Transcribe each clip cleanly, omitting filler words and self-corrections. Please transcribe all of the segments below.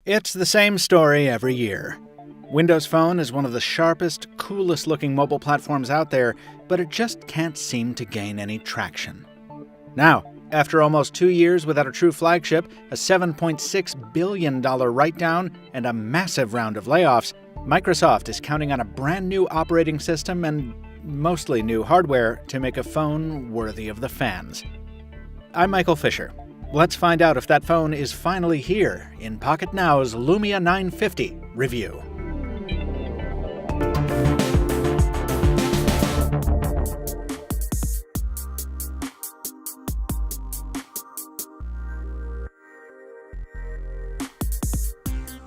It's the same story every year. Windows Phone is one of the sharpest, coolest-looking mobile platforms out there, but it just can't seem to gain any traction. Now, after almost 2 years without a true flagship, a $7.6 billion write-down, and a massive round of layoffs, Microsoft is counting on a brand new operating system and mostly new hardware to make a phone worthy of the fans. I'm Michael Fisher. Let's find out if that phone is finally here in Pocketnow's Lumia 950 review.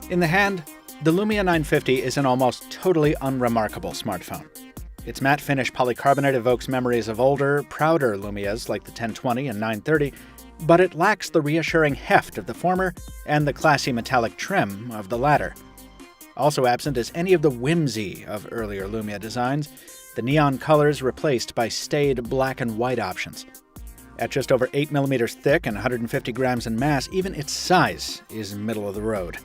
In the hand, the Lumia 950 is an almost totally unremarkable smartphone. Its matte finish polycarbonate evokes memories of older, prouder Lumias like the 1020 and 930, but it lacks the reassuring heft of the former and the classy metallic trim of the latter. Also absent is any of the whimsy of earlier Lumia designs, the neon colors replaced by staid black and white options. At just over 8mm thick and 150 grams in mass, even its size is middle of the road.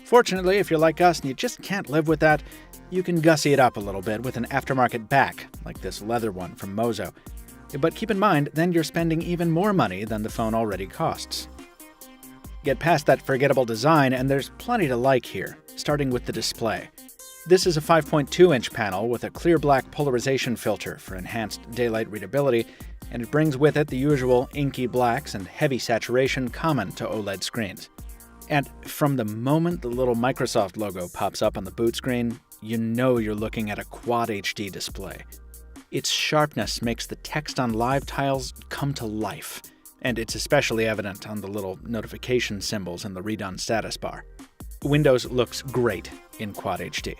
Fortunately, if you're like us and you just can't live with that, you can gussy it up a little bit with an aftermarket back, like this leather one from Mozo. But keep in mind, then you're spending even more money than the phone already costs. Get past that forgettable design, and there's plenty to like here, starting with the display. This is a 5.2-inch panel with a clear black polarization filter for enhanced daylight readability, and it brings with it the usual inky blacks and heavy saturation common to OLED screens. And from the moment the little Microsoft logo pops up on the boot screen, you know you're looking at a Quad HD display. Its sharpness makes the text on live tiles come to life, and it's especially evident on the little notification symbols in the redone status bar. Windows looks great in Quad HD.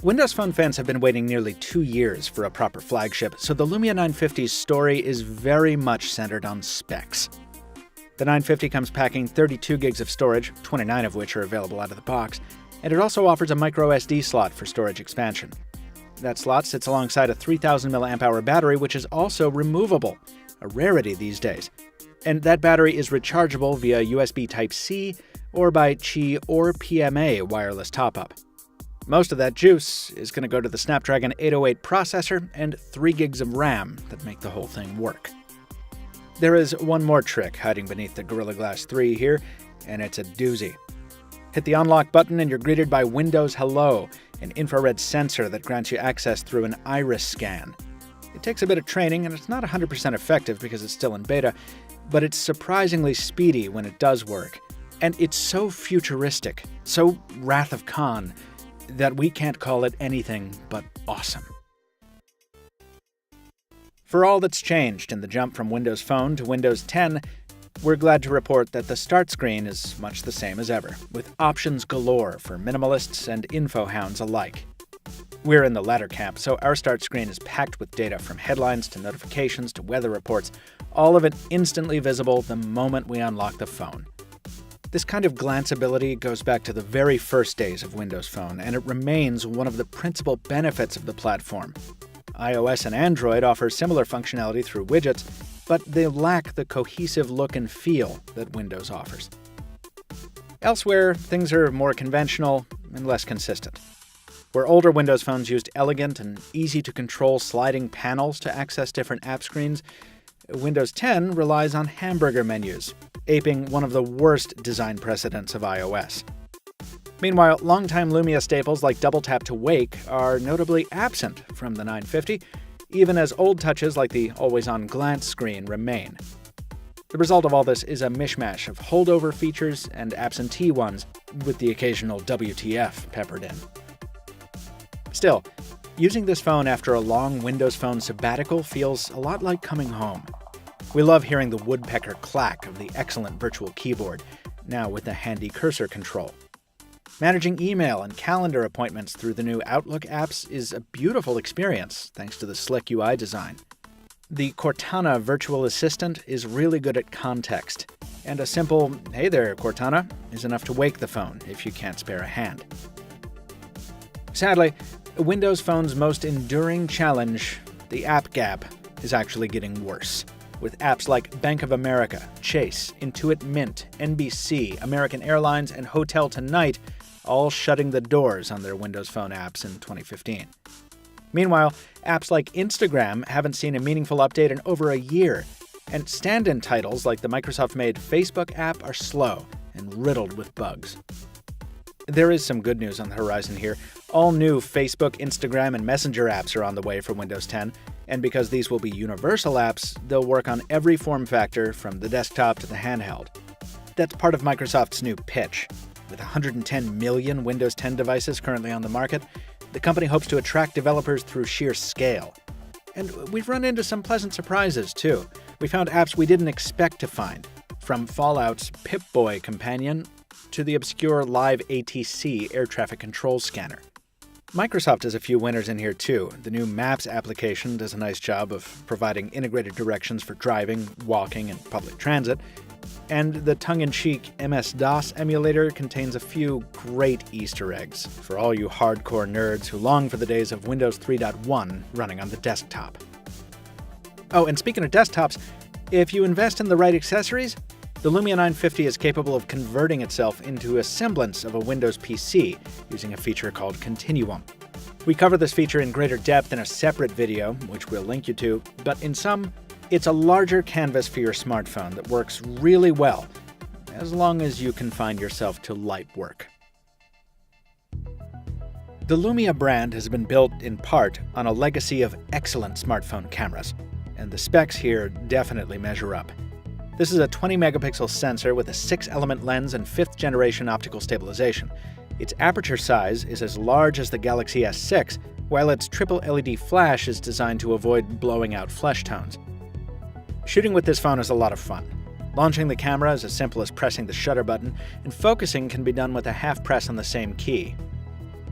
Windows Phone fans have been waiting nearly 2 years for a proper flagship, so the Lumia 950's story is very much centered on specs. The 950 comes packing 32 gigs of storage, 29 of which are available out of the box, and it also offers a microSD slot for storage expansion. That slot sits alongside a 3000 mAh battery, which is also removable, a rarity these days. And that battery is rechargeable via USB Type-C or by Qi or PMA wireless top-up. Most of that juice is going to go to the Snapdragon 808 processor and 3 gigs of RAM that make the whole thing work. There is one more trick hiding beneath the Gorilla Glass 3 here, and it's a doozy. Hit the unlock button and you're greeted by Windows Hello, an infrared sensor that grants you access through an iris scan. It takes a bit of training and it's not 100% effective because it's still in beta, but it's surprisingly speedy when it does work. And it's so futuristic, so Wrath of Khan, that we can't call it anything but awesome. For all that's changed in the jump from Windows Phone to Windows 10, we're glad to report that the start screen is much the same as ever, with options galore for minimalists and info hounds alike. We're in the latter camp, so our start screen is packed with data from headlines to notifications to weather reports, all of it instantly visible the moment we unlock the phone. This kind of glanceability goes back to the very first days of Windows Phone, and it remains one of the principal benefits of the platform. iOS and Android offer similar functionality through widgets, but they lack the cohesive look and feel that Windows offers. Elsewhere, things are more conventional and less consistent. Where older Windows phones used elegant and easy-to-control sliding panels to access different app screens, Windows 10 relies on hamburger menus, aping one of the worst design precedents of iOS. Meanwhile, longtime Lumia staples like Double Tap to Wake are notably absent from the 950, even as old touches like the always-on glance screen remain. The result of all this is a mishmash of holdover features and absentee ones, with the occasional WTF peppered in. Still, using this phone after a long Windows Phone sabbatical feels a lot like coming home. We love hearing the woodpecker clack of the excellent virtual keyboard, now with a handy cursor control. Managing email and calendar appointments through the new Outlook apps is a beautiful experience, thanks to the slick UI design. The Cortana virtual assistant is really good at context, and a simple, "Hey there, Cortana," is enough to wake the phone if you can't spare a hand. Sadly, Windows Phone's most enduring challenge, the app gap, is actually getting worse. with apps like Bank of America, Chase, Intuit Mint, NBC, American Airlines, and Hotel Tonight all shutting the doors on their Windows Phone apps in 2015. Meanwhile, apps like Instagram haven't seen a meaningful update in over a year, and stand-in titles like the Microsoft-made Facebook app are slow and riddled with bugs. There is some good news on the horizon here. All new Facebook, Instagram, and Messenger apps are on the way for Windows 10, and because these will be universal apps, they'll work on every form factor from the desktop to the handheld. That's part of Microsoft's new pitch. With 110 million Windows 10 devices currently on the market, the company hopes to attract developers through sheer scale. And we've run into some pleasant surprises, too. We found apps we didn't expect to find, from Fallout's Pip-Boy companion to the obscure Live ATC air traffic control scanner. Microsoft has a few winners in here, too. The new Maps application does a nice job of providing integrated directions for driving, walking, and public transit. And the tongue-in-cheek MS-DOS emulator contains a few great Easter eggs for all you hardcore nerds who long for the days of Windows 3.1 running on the desktop. Oh, and speaking of desktops, if you invest in the right accessories, the Lumia 950 is capable of converting itself into a semblance of a Windows PC using a feature called Continuum. We cover this feature in greater depth in a separate video, which we'll link you to, but in sum, it's a larger canvas for your smartphone that works really well, as long as you confine yourself to light work. The Lumia brand has been built in part on a legacy of excellent smartphone cameras, and the specs here definitely measure up. This is a 20-megapixel sensor with a 6-element lens and 5th-generation optical stabilization. Its aperture size is as large as the Galaxy S6, while its triple LED flash is designed to avoid blowing out flesh tones. Shooting with this phone is a lot of fun. Launching the camera is as simple as pressing the shutter button, and focusing can be done with a half press on the same key.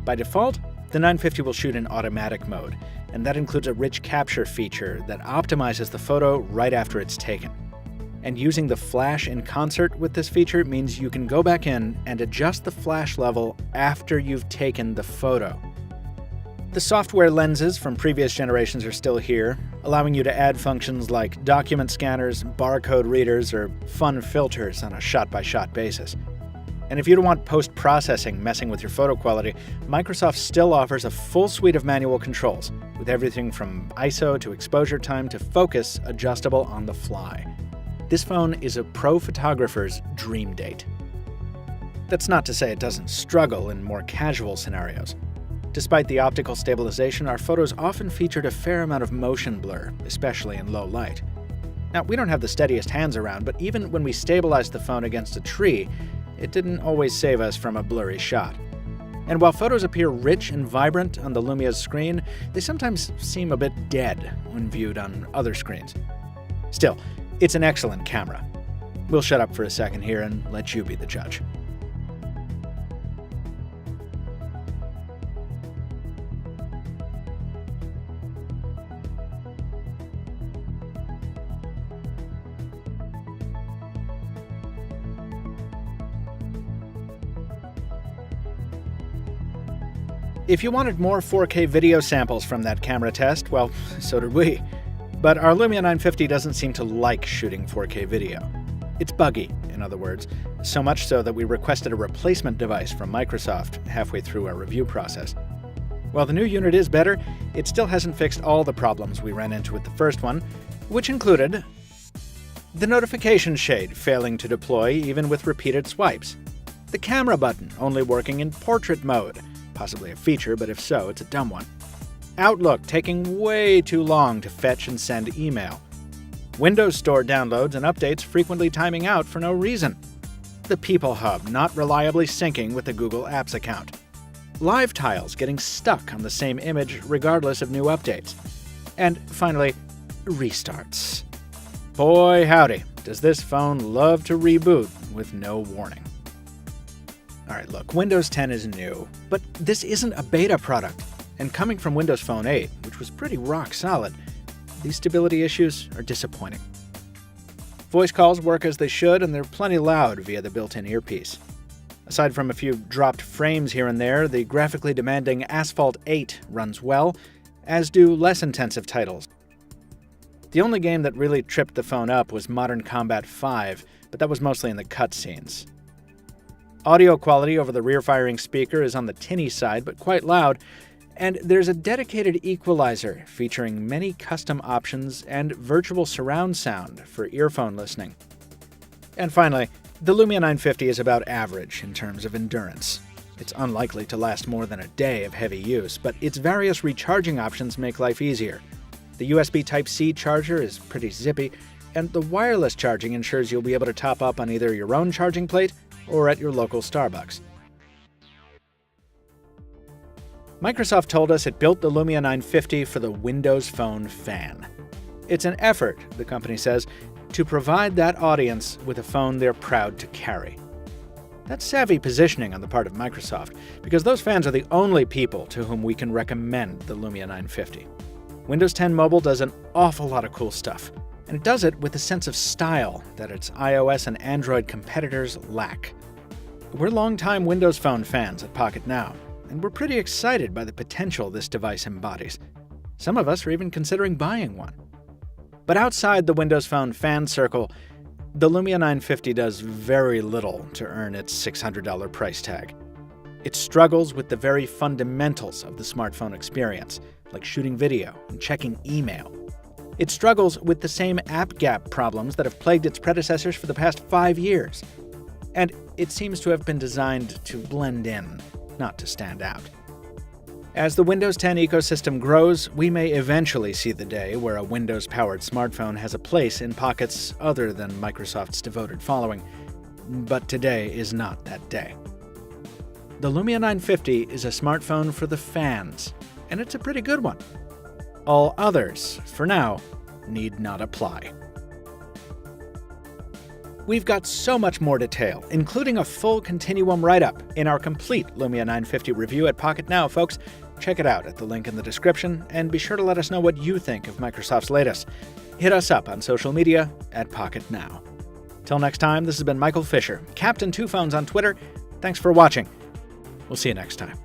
By default, the 950 will shoot in automatic mode, and that includes a rich capture feature that optimizes the photo right after it's taken. And using the flash in concert with this feature means you can go back in and adjust the flash level after you've taken the photo. The software lenses from previous generations are still here, allowing you to add functions like document scanners, barcode readers, or fun filters on a shot-by-shot basis. And if you don't want post-processing messing with your photo quality, Microsoft still offers a full suite of manual controls, with everything from ISO to exposure time to focus adjustable on the fly. This phone is a pro photographer's dream date. That's not to say it doesn't struggle in more casual scenarios. Despite the optical stabilization, our photos often featured a fair amount of motion blur, especially in low light. Now, we don't have the steadiest hands around, but even when we stabilized the phone against a tree, it didn't always save us from a blurry shot. And while photos appear rich and vibrant on the Lumia's screen, they sometimes seem a bit dead when viewed on other screens. Still, it's an excellent camera. We'll shut up for a second here and let you be the judge. If you wanted more 4K video samples from that camera test, well, so did we. But our Lumia 950 doesn't seem to like shooting 4K video. It's buggy, in other words, so much so that we requested a replacement device from Microsoft halfway through our review process. While the new unit is better, it still hasn't fixed all the problems we ran into with the first one, which included the notification shade failing to deploy even with repeated swipes, the camera button only working in portrait mode, possibly a feature, but if so, it's a dumb one. Outlook taking way too long to fetch and send email. Windows Store downloads and updates frequently timing out for no reason. The People Hub not reliably syncing with the Google Apps account. Live tiles getting stuck on the same image regardless of new updates. And finally, restarts. Boy howdy, does this phone love to reboot with no warning. Alright, look, Windows 10 is new, but this isn't a beta product. And coming from Windows Phone 8, which was pretty rock solid, these stability issues are disappointing. Voice calls work as they should, and they're plenty loud via the built-in earpiece. Aside from a few dropped frames here and there, the graphically demanding Asphalt 8 runs well, as do less intensive titles. The only game that really tripped the phone up was Modern Combat 5, but that was mostly in the cutscenes. Audio quality over the rear-firing speaker is on the tinny side, but quite loud, and there's a dedicated equalizer featuring many custom options and virtual surround sound for earphone listening. And finally, the Lumia 950 is about average in terms of endurance. It's unlikely to last more than a day of heavy use, but its various recharging options make life easier. The USB Type-C charger is pretty zippy, and the wireless charging ensures you'll be able to top up on either your own charging plate or at your local Starbucks. Microsoft told us it built the Lumia 950 for the Windows Phone fan. It's an effort, the company says, to provide that audience with a phone they're proud to carry. That's savvy positioning on the part of Microsoft, because those fans are the only people to whom we can recommend the Lumia 950. Windows 10 Mobile does an awful lot of cool stuff, and it does it with a sense of style that its iOS and Android competitors lack. We're longtime Windows Phone fans at Pocketnow, and we're pretty excited by the potential this device embodies. Some of us are even considering buying one. But outside the Windows Phone fan circle, the Lumia 950 does very little to earn its $600 price tag. It struggles with the very fundamentals of the smartphone experience, like shooting video and checking email. It struggles with the same app gap problems that have plagued its predecessors for the past 5 years. And it seems to have been designed to blend in, not to stand out. As the Windows 10 ecosystem grows, we may eventually see the day where a Windows-powered smartphone has a place in pockets other than Microsoft's devoted following. But today is not that day. The Lumia 950 is a smartphone for the fans, and it's a pretty good one. All others, for now, need not apply. We've got so much more detail, including a full continuum write-up, in our complete Lumia 950 review at Pocketnow, folks. Check it out at the link in the description, and be sure to let us know what you think of Microsoft's latest. Hit us up on social media at Pocketnow. Till next time, this has been Michael Fisher, Captain Two Phones on Twitter. Thanks for watching. We'll see you next time.